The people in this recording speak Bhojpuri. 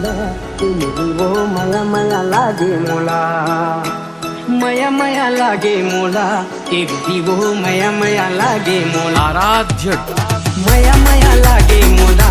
मोला वो माया माया लागे मोला माया माया लागे मोला एक वो माया माया लागे मोला आराध्य माया माया लागे मोला